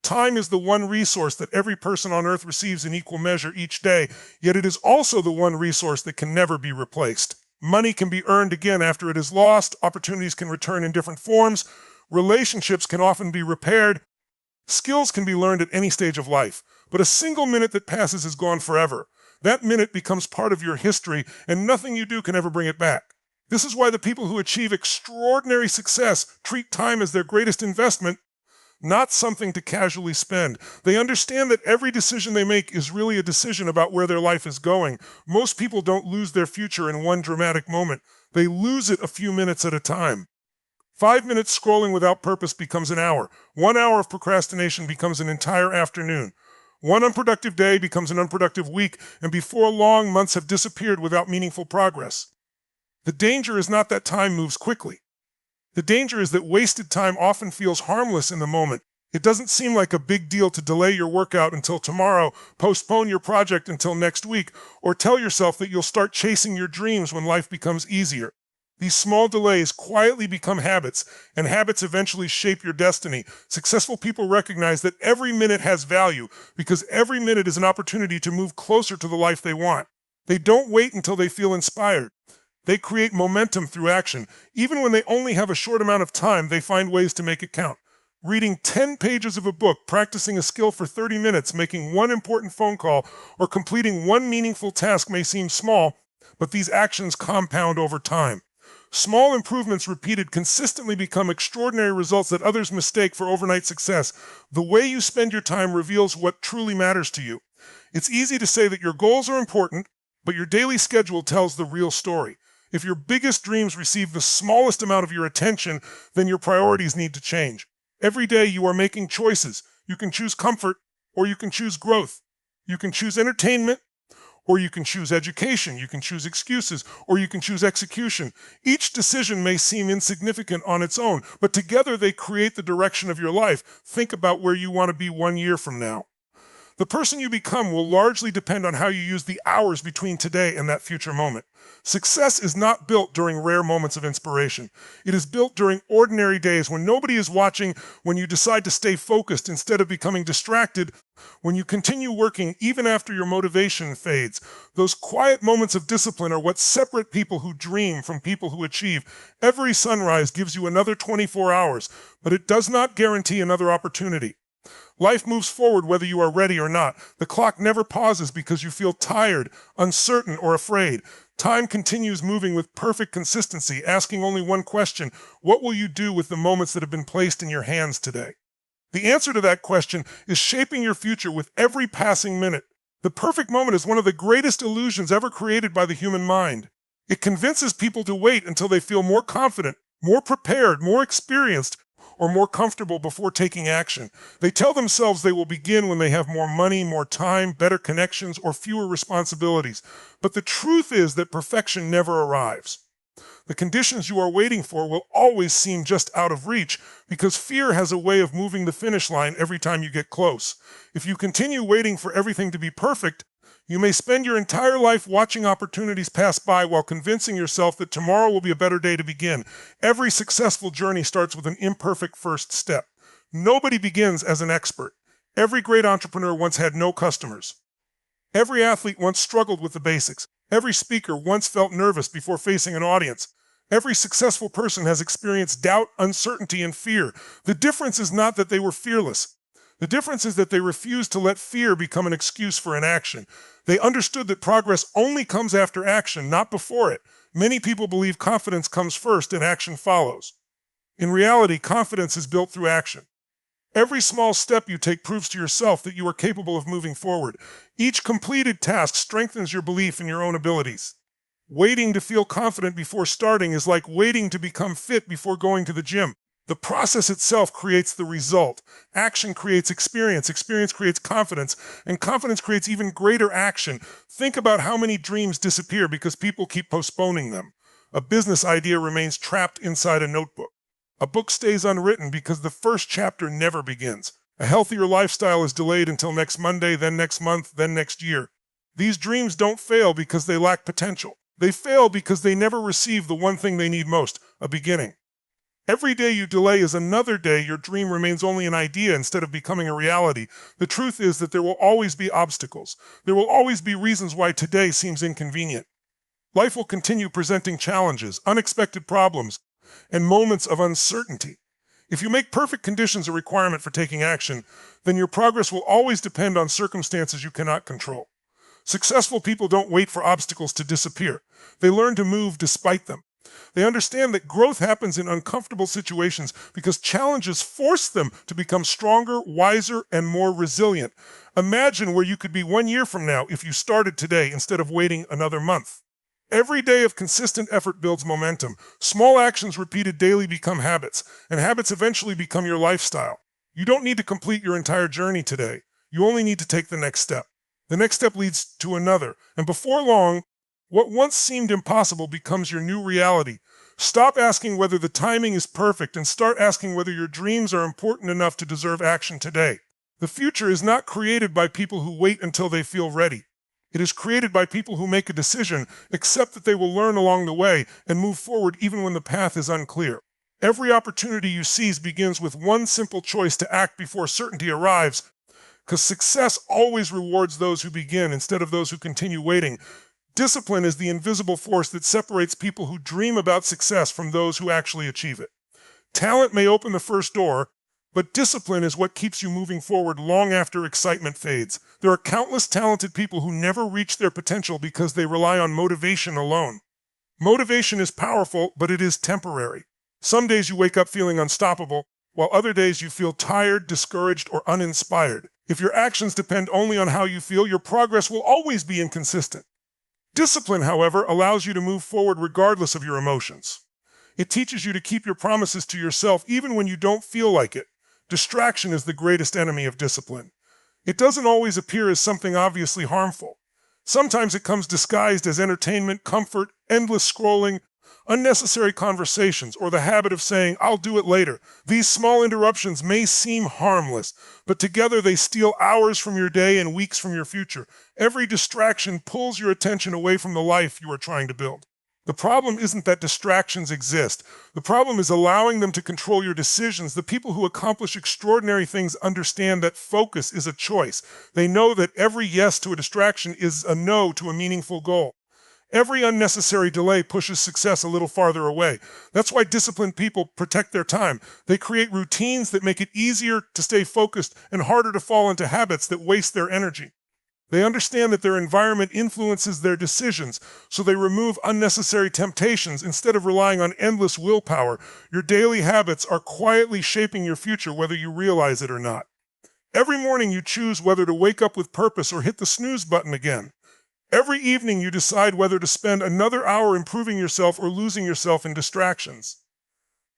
Time is the one resource that every person on earth receives in equal measure each day, yet it is also the one resource that can never be replaced. Money can be earned again after it is lost, opportunities can return in different forms, relationships can often be repaired, skills can be learned at any stage of life, but a single minute that passes is gone forever. That minute becomes part of your history, and nothing you do can ever bring it back. This is why the people who achieve extraordinary success treat time as their greatest investment, not something to casually spend. They understand that every decision they make is really a decision about where their life is going. Most people don't lose their future in one dramatic moment. They lose it a few minutes at a time. 5 minutes scrolling without purpose becomes an hour. 1 hour of procrastination becomes an entire afternoon. One unproductive day becomes an unproductive week, and before long, months have disappeared without meaningful progress. The danger is not that time moves quickly. The danger is that wasted time often feels harmless in the moment. It doesn't seem like a big deal to delay your workout until tomorrow, postpone your project until next week, or tell yourself that you'll start chasing your dreams when life becomes easier. These small delays quietly become habits, and habits eventually shape your destiny. Successful people recognize that every minute has value because every minute is an opportunity to move closer to the life they want. They don't wait until they feel inspired. They create momentum through action. Even when they only have a short amount of time, they find ways to make it count. Reading 10 pages of a book, practicing a skill for 30 minutes, making one important phone call, or completing one meaningful task may seem small, but these actions compound over time. Small improvements repeated consistently become extraordinary results that others mistake for overnight success. The way you spend your time reveals what truly matters to you. It's easy to say that your goals are important, but your daily schedule tells the real story. If your biggest dreams receive the smallest amount of your attention, then your priorities need to change. Every day you are making choices. You can choose comfort, or you can choose growth. You can choose entertainment, or you can choose education. You can choose excuses, or you can choose execution. Each decision may seem insignificant on its own, but together they create the direction of your life. Think about where you want to be 1 year from now. The person you become will largely depend on how you use the hours between today and that future moment. Success is not built during rare moments of inspiration. It is built during ordinary days when nobody is watching, when you decide to stay focused instead of becoming distracted, when you continue working even after your motivation fades. Those quiet moments of discipline are what separate people who dream from people who achieve. Every sunrise gives you another 24 hours, but it does not guarantee another opportunity. Life moves forward whether you are ready or not. The clock never pauses because you feel tired, uncertain, or afraid. Time continues moving with perfect consistency, asking only one question: what will you do with the moments that have been placed in your hands today? The answer to that question is shaping your future with every passing minute. The perfect moment is one of the greatest illusions ever created by the human mind. It convinces people to wait until they feel more confident, more prepared, more experienced, or more comfortable before taking action. They tell themselves they will begin when they have more money, more time, better connections, or fewer responsibilities. But the truth is that perfection never arrives. The conditions you are waiting for will always seem just out of reach because fear has a way of moving the finish line every time you get close. If you continue waiting for everything to be perfect, you may spend your entire life watching opportunities pass by while convincing yourself that tomorrow will be a better day to begin. Every successful journey starts with an imperfect first step. Nobody begins as an expert. Every great entrepreneur once had no customers. Every athlete once struggled with the basics. Every speaker once felt nervous before facing an audience. Every successful person has experienced doubt, uncertainty, and fear. The difference is not that they were fearless. The difference is that they refused to let fear become an excuse for inaction. They understood that progress only comes after action, not before it. Many people believe confidence comes first and action follows. In reality, confidence is built through action. Every small step you take proves to yourself that you are capable of moving forward. Each completed task strengthens your belief in your own abilities. Waiting to feel confident before starting is like waiting to become fit before going to the gym. The process itself creates the result. Action creates experience. Experience creates confidence. And confidence creates even greater action. Think about how many dreams disappear because people keep postponing them. A business idea remains trapped inside a notebook. A book stays unwritten because the first chapter never begins. A healthier lifestyle is delayed until next Monday, then next month, then next year. These dreams don't fail because they lack potential. They fail because they never receive the one thing they need most: a beginning. Every day you delay is another day your dream remains only an idea instead of becoming a reality. The truth is that there will always be obstacles. There will always be reasons why today seems inconvenient. Life will continue presenting challenges, unexpected problems, and moments of uncertainty. If you make perfect conditions a requirement for taking action, then your progress will always depend on circumstances you cannot control. Successful people don't wait for obstacles to disappear. They learn to move despite them. They understand that growth happens in uncomfortable situations because challenges force them to become stronger, wiser, and more resilient. Imagine where you could be 1 year from now if you started today instead of waiting another month. Every day of consistent effort builds momentum. Small actions repeated daily become habits, and habits eventually become your lifestyle. You don't need to complete your entire journey today. You only need to take the next step. The next step leads to another, and before long, what once seemed impossible becomes your new reality. Stop asking whether the timing is perfect and start asking whether your dreams are important enough to deserve action today. The future is not created by people who wait until they feel ready. It is created by people who make a decision, accept that they will learn along the way, and move forward even when the path is unclear. Every opportunity you seize begins with one simple choice to act before certainty arrives, because success always rewards those who begin instead of those who continue waiting. Discipline is the invisible force that separates people who dream about success from those who actually achieve it. Talent may open the first door, but discipline is what keeps you moving forward long after excitement fades. There are countless talented people who never reach their potential because they rely on motivation alone. Motivation is powerful, but it is temporary. Some days you wake up feeling unstoppable, while other days you feel tired, discouraged, or uninspired. If your actions depend only on how you feel, your progress will always be inconsistent. Discipline, however, allows you to move forward regardless of your emotions. It teaches you to keep your promises to yourself even when you don't feel like it. Distraction is the greatest enemy of discipline. It doesn't always appear as something obviously harmful. Sometimes it comes disguised as entertainment, comfort, endless scrolling, unnecessary conversations, or the habit of saying, "I'll do it later." These small interruptions may seem harmless, but together they steal hours from your day and weeks from your future. Every distraction pulls your attention away from the life you are trying to build. The problem isn't that distractions exist. The problem is allowing them to control your decisions. The people who accomplish extraordinary things understand that focus is a choice. They know that every yes to a distraction is a no to a meaningful goal. Every unnecessary delay pushes success a little farther away. That's why disciplined people protect their time. They create routines that make it easier to stay focused and harder to fall into habits that waste their energy. They understand that their environment influences their decisions, so they remove unnecessary temptations instead of relying on endless willpower. Your daily habits are quietly shaping your future whether you realize it or not. Every morning you choose whether to wake up with purpose or hit the snooze button again. Every evening you decide whether to spend another hour improving yourself or losing yourself in distractions.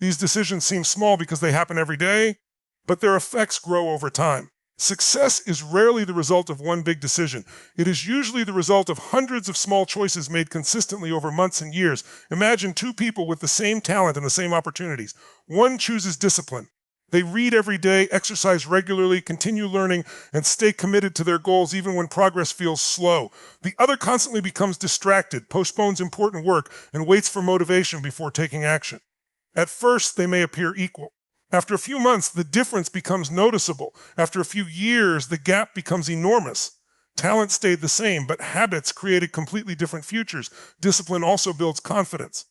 These decisions seem small because they happen every day, but their effects grow over time. Success is rarely the result of one big decision. It is usually the result of hundreds of small choices made consistently over months and years. Imagine two people with the same talent and the same opportunities. One chooses discipline. They read every day, exercise regularly, continue learning, and stay committed to their goals even when progress feels slow. The other constantly becomes distracted, postpones important work, and waits for motivation before taking action. At first, they may appear equal. After a few months, the difference becomes noticeable. After a few years, the gap becomes enormous. Talent stayed the same, but habits created completely different futures. Discipline also builds confidence.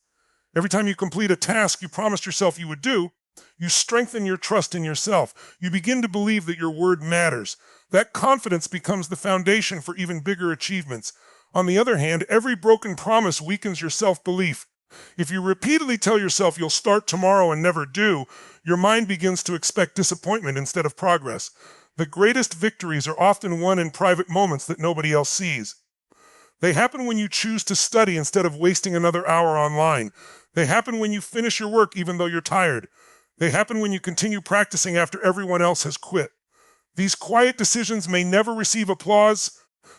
Every time you complete a task you promised yourself you would do, you strengthen your trust in yourself. You begin to believe that your word matters. That confidence becomes the foundation for even bigger achievements. On the other hand, every broken promise weakens your self-belief. If you repeatedly tell yourself you'll start tomorrow and never do, your mind begins to expect disappointment instead of progress. The greatest victories are often won in private moments that nobody else sees. They happen when you choose to study instead of wasting another hour online. They happen when you finish your work even though you're tired. They happen when you continue practicing after everyone else has quit. These quiet decisions may never receive applause,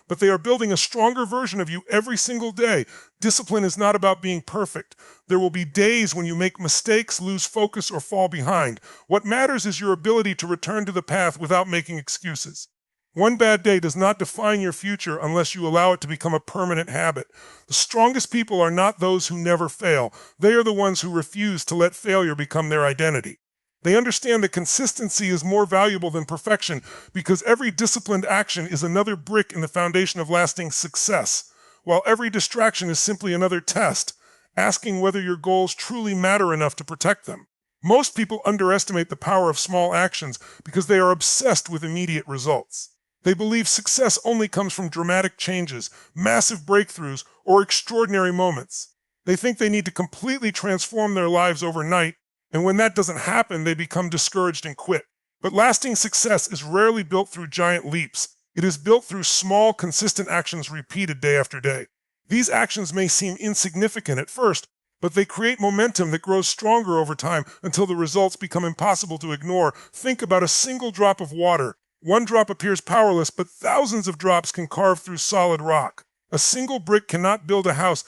but they are building a stronger version of you every single day. Discipline is not about being perfect. There will be days when you make mistakes, lose focus, or fall behind. What matters is your ability to return to the path without making excuses. One bad day does not define your future unless you allow it to become a permanent habit. The strongest people are not those who never fail. They are the ones who refuse to let failure become their identity. They understand that consistency is more valuable than perfection because every disciplined action is another brick in the foundation of lasting success, while every distraction is simply another test, asking whether your goals truly matter enough to protect them. Most people underestimate the power of small actions because they are obsessed with immediate results. They believe success only comes from dramatic changes, massive breakthroughs, or extraordinary moments. They think they need to completely transform their lives overnight, and when that doesn't happen, they become discouraged and quit. But lasting success is rarely built through giant leaps. It is built through small, consistent actions repeated day after day. These actions may seem insignificant at first, but they create momentum that grows stronger over time until the results become impossible to ignore. Think about a single drop of water. One drop appears powerless, but thousands of drops can carve through solid rock. A single brick cannot build a house,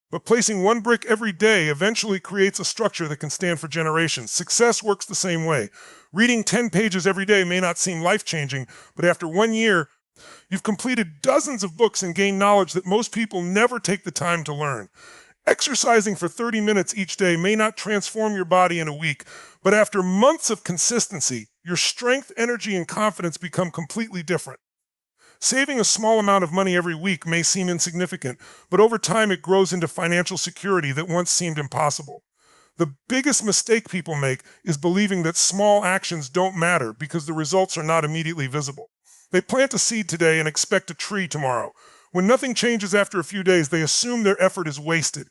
but placing one brick every day eventually creates a structure that can stand for generations. Success works the same way. Reading 10 pages every day may not seem life-changing, but after 1 year, you've completed dozens of books and gained knowledge that most people never take the time to learn. Exercising for 30 minutes each day may not transform your body in a week, but after months of consistency, your strength, energy, and confidence become completely different. Saving a small amount of money every week may seem insignificant, but over time it grows into financial security that once seemed impossible. The biggest mistake people make is believing that small actions don't matter because the results are not immediately visible. They plant a seed today and expect a tree tomorrow. When nothing changes after a few days, they assume their effort is wasted.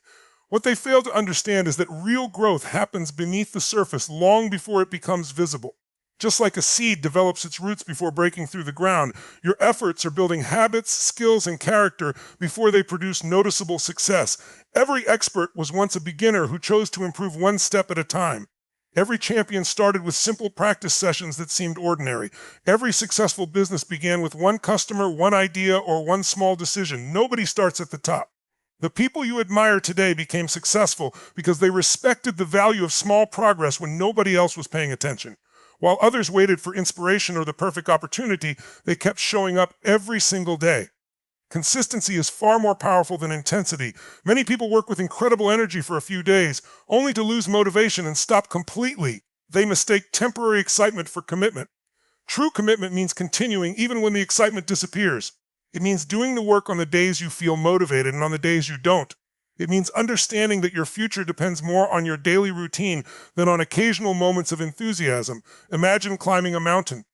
What they fail to understand is that real growth happens beneath the surface long before it becomes visible. Just like a seed develops its roots before breaking through the ground, your efforts are building habits, skills, and character before they produce noticeable success. Every expert was once a beginner who chose to improve one step at a time. Every champion started with simple practice sessions that seemed ordinary. Every successful business began with one customer, one idea, or one small decision. Nobody starts at the top. The people you admire today became successful because they respected the value of small progress when nobody else was paying attention. While others waited for inspiration or the perfect opportunity, they kept showing up every single day. Consistency is far more powerful than intensity. Many people work with incredible energy for a few days, only to lose motivation and stop completely. They mistake temporary excitement for commitment. True commitment means continuing even when the excitement disappears. It means doing the work on the days you feel motivated and on the days you don't. It means understanding that your future depends more on your daily routine than on occasional moments of enthusiasm. Imagine climbing a mountain.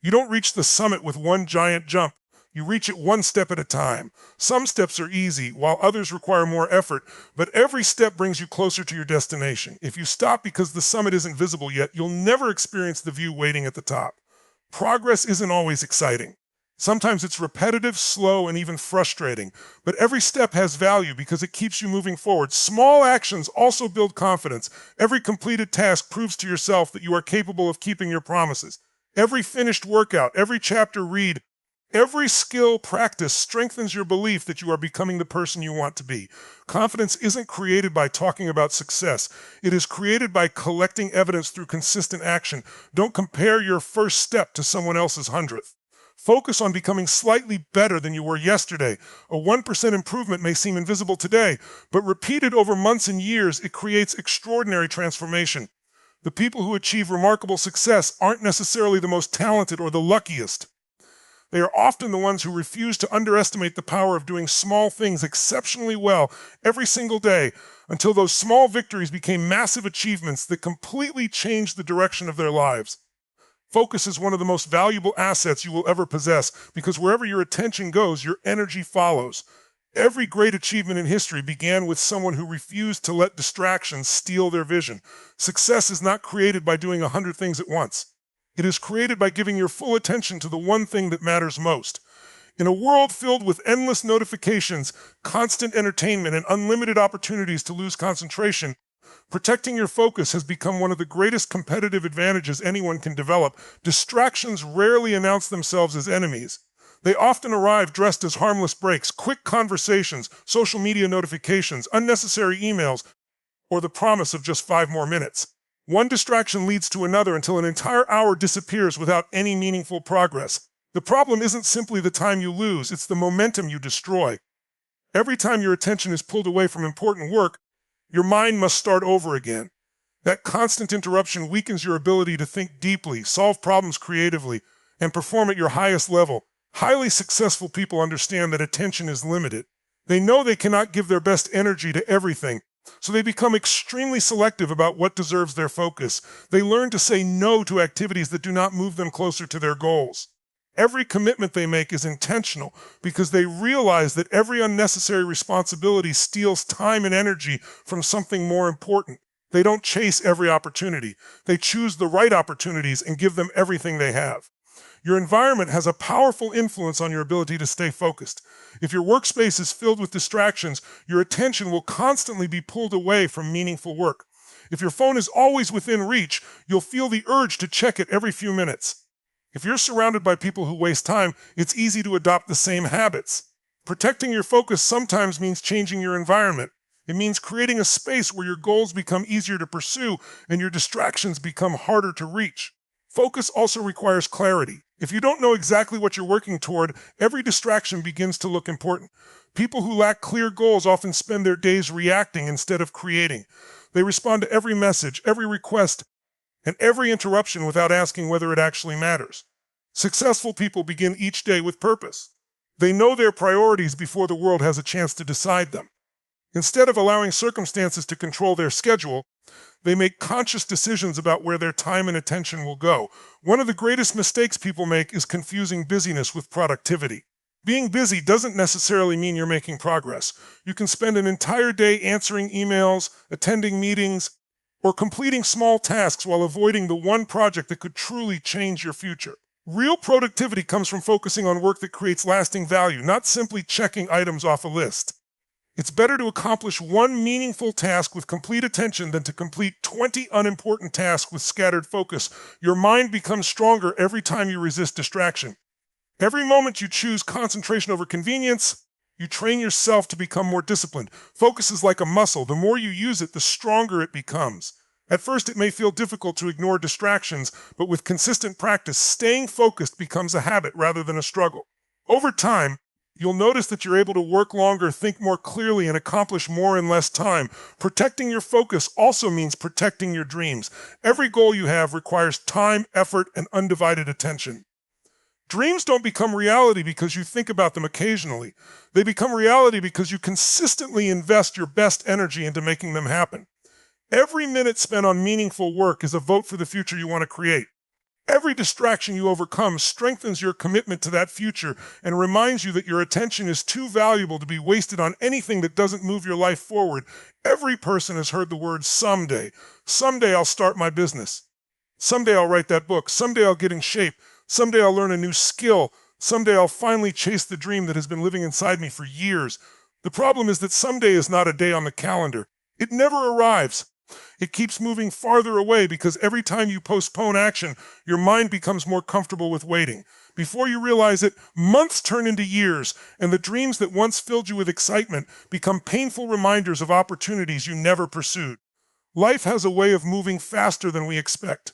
You don't reach the summit with one giant jump. You reach it one step at a time. Some steps are easy, while others require more effort, but every step brings you closer to your destination. If you stop because the summit isn't visible yet, you'll never experience the view waiting at the top. Progress isn't always exciting. Sometimes it's repetitive, slow, and even frustrating, but every step has value because it keeps you moving forward. Small actions also build confidence. Every completed task proves to yourself that you are capable of keeping your promises. Every finished workout, every chapter read, every skill practice strengthens your belief that you are becoming the person you want to be. Confidence isn't created by talking about success. It is created by collecting evidence through consistent action. Don't compare your first step to someone else's 100th. Focus on becoming slightly better than you were yesterday. A 1% improvement may seem invisible today, but repeated over months and years, it creates extraordinary transformation. The people who achieve remarkable success aren't necessarily the most talented or the luckiest. They are often the ones who refuse to underestimate the power of doing small things exceptionally well every single day until those small victories became massive achievements that completely changed the direction of their lives. Focus is one of the most valuable assets you will ever possess because wherever your attention goes, your energy follows. Every great achievement in history began with someone who refused to let distractions steal their vision. Success is not created by doing 100 things at once. It is created by giving your full attention to the one thing that matters most. In a world filled with endless notifications, constant entertainment, and unlimited opportunities to lose concentration, protecting your focus has become one of the greatest competitive advantages anyone can develop. Distractions rarely announce themselves as enemies. They often arrive dressed as harmless breaks, quick conversations, social media notifications, unnecessary emails, or the promise of just 5 more minutes. One distraction leads to another until an entire hour disappears without any meaningful progress. The problem isn't simply the time you lose, it's the momentum you destroy. Every time your attention is pulled away from important work, your mind must start over again. That constant interruption weakens your ability to think deeply, solve problems creatively, and perform at your highest level. Highly successful people understand that attention is limited. They know they cannot give their best energy to everything, so they become extremely selective about what deserves their focus. They learn to say no to activities that do not move them closer to their goals. Every commitment they make is intentional because they realize that every unnecessary responsibility steals time and energy from something more important. They don't chase every opportunity. They choose the right opportunities and give them everything they have. Your environment has a powerful influence on your ability to stay focused. If your workspace is filled with distractions, your attention will constantly be pulled away from meaningful work. If your phone is always within reach, you'll feel the urge to check it every few minutes. If you're surrounded by people who waste time, it's easy to adopt the same habits. Protecting your focus sometimes means changing your environment. It means creating a space where your goals become easier to pursue and your distractions become harder to reach. Focus also requires clarity. If you don't know exactly what you're working toward, every distraction begins to look important. People who lack clear goals often spend their days reacting instead of creating. They respond to every message, every request, and every interruption without asking whether it actually matters. Successful people begin each day with purpose. They know their priorities before the world has a chance to decide them. Instead of allowing circumstances to control their schedule, they make conscious decisions about where their time and attention will go. One of the greatest mistakes people make is confusing busyness with productivity. Being busy doesn't necessarily mean you're making progress. You can spend an entire day answering emails, attending meetings, or completing small tasks while avoiding the one project that could truly change your future. Real productivity comes from focusing on work that creates lasting value, not simply checking items off a list. It's better to accomplish one meaningful task with complete attention than to complete 20 unimportant tasks with scattered focus. Your mind becomes stronger every time you resist distraction. Every moment you choose concentration over convenience, you train yourself to become more disciplined. Focus is like a muscle. The more you use it, the stronger it becomes. At first, it may feel difficult to ignore distractions, but with consistent practice, staying focused becomes a habit rather than a struggle. Over time, you'll notice that you're able to work longer, think more clearly, and accomplish more in less time. Protecting your focus also means protecting your dreams. Every goal you have requires time, effort, and undivided attention. Dreams don't become reality because you think about them occasionally. They become reality because you consistently invest your best energy into making them happen. Every minute spent on meaningful work is a vote for the future you want to create. Every distraction you overcome strengthens your commitment to that future and reminds you that your attention is too valuable to be wasted on anything that doesn't move your life forward. Every person has heard the word someday. Someday I'll start my business. Someday I'll write that book. Someday I'll get in shape. Someday I'll learn a new skill. Someday I'll finally chase the dream that has been living inside me for years. The problem is that someday is not a day on the calendar. It never arrives. It keeps moving farther away because every time you postpone action, your mind becomes more comfortable with waiting. Before you realize it, months turn into years, and the dreams that once filled you with excitement become painful reminders of opportunities you never pursued. Life has a way of moving faster than we expect.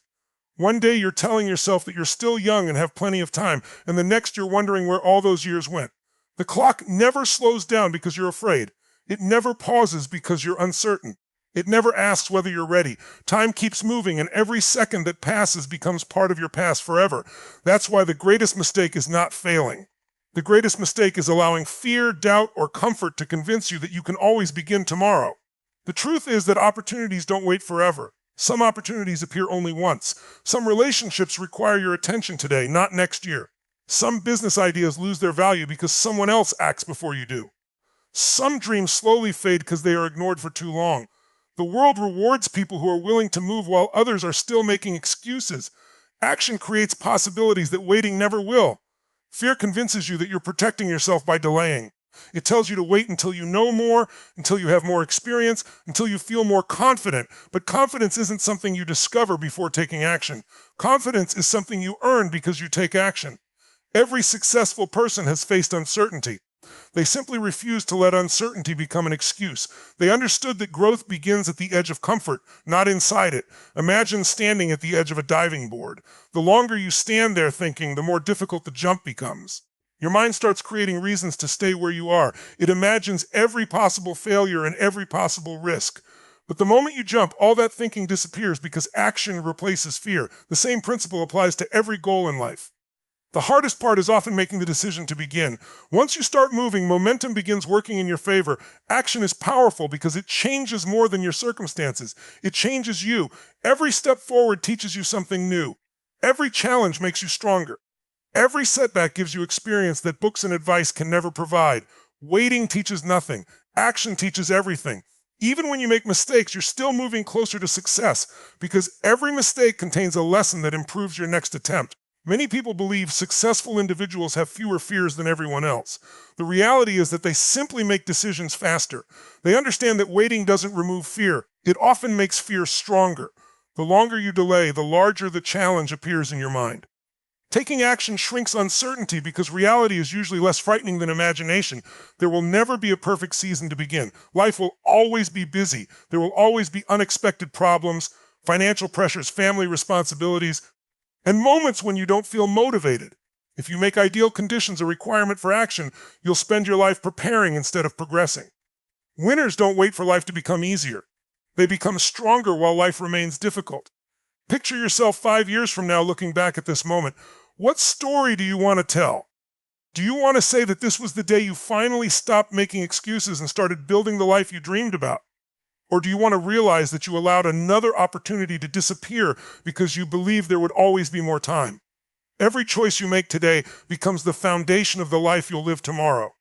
One day you're telling yourself that you're still young and have plenty of time, and the next you're wondering where all those years went. The clock never slows down because you're afraid. It never pauses because you're uncertain. It never asks whether you're ready. Time keeps moving, and every second that passes becomes part of your past forever. That's why the greatest mistake is not failing. The greatest mistake is allowing fear, doubt, or comfort to convince you that you can always begin tomorrow. The truth is that opportunities don't wait forever. Some opportunities appear only once. Some relationships require your attention today, not next year. Some business ideas lose their value because someone else acts before you do. Some dreams slowly fade because they are ignored for too long. The world rewards people who are willing to move while others are still making excuses. Action creates possibilities that waiting never will. Fear convinces you that you're protecting yourself by delaying. It tells you to wait until you know more, until you have more experience, until you feel more confident. But confidence isn't something you discover before taking action. Confidence is something you earn because you take action. Every successful person has faced uncertainty. They simply refused to let uncertainty become an excuse. They understood that growth begins at the edge of comfort, not inside it. Imagine standing at the edge of a diving board. The longer you stand there thinking, the more difficult the jump becomes. Your mind starts creating reasons to stay where you are. It imagines every possible failure and every possible risk. But the moment you jump, all that thinking disappears because action replaces fear. The same principle applies to every goal in life. The hardest part is often making the decision to begin. Once you start moving, momentum begins working in your favor. Action is powerful because it changes more than your circumstances. It changes you. Every step forward teaches you something new. Every challenge makes you stronger. Every setback gives you experience that books and advice can never provide. Waiting teaches nothing. Action teaches everything. Even when you make mistakes, you're still moving closer to success because every mistake contains a lesson that improves your next attempt. Many people believe successful individuals have fewer fears than everyone else. The reality is that they simply make decisions faster. They understand that waiting doesn't remove fear. It often makes fear stronger. The longer you delay, the larger the challenge appears in your mind. Taking action shrinks uncertainty because reality is usually less frightening than imagination. There will never be a perfect season to begin. Life will always be busy. There will always be unexpected problems, financial pressures, family responsibilities, and moments when you don't feel motivated. If you make ideal conditions a requirement for action, you'll spend your life preparing instead of progressing. Winners don't wait for life to become easier. They become stronger while life remains difficult. Picture yourself 5 years from now looking back at this moment. What story do you want to tell? Do you want to say that this was the day you finally stopped making excuses and started building the life you dreamed about? Or do you want to realize that you allowed another opportunity to disappear because you believed there would always be more time? Every choice you make today becomes the foundation of the life you'll live tomorrow.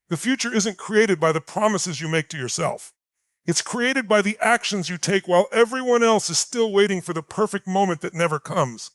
The future isn't created by the promises you make to yourself. It's created by the actions you take while everyone else is still waiting for the perfect moment that never comes.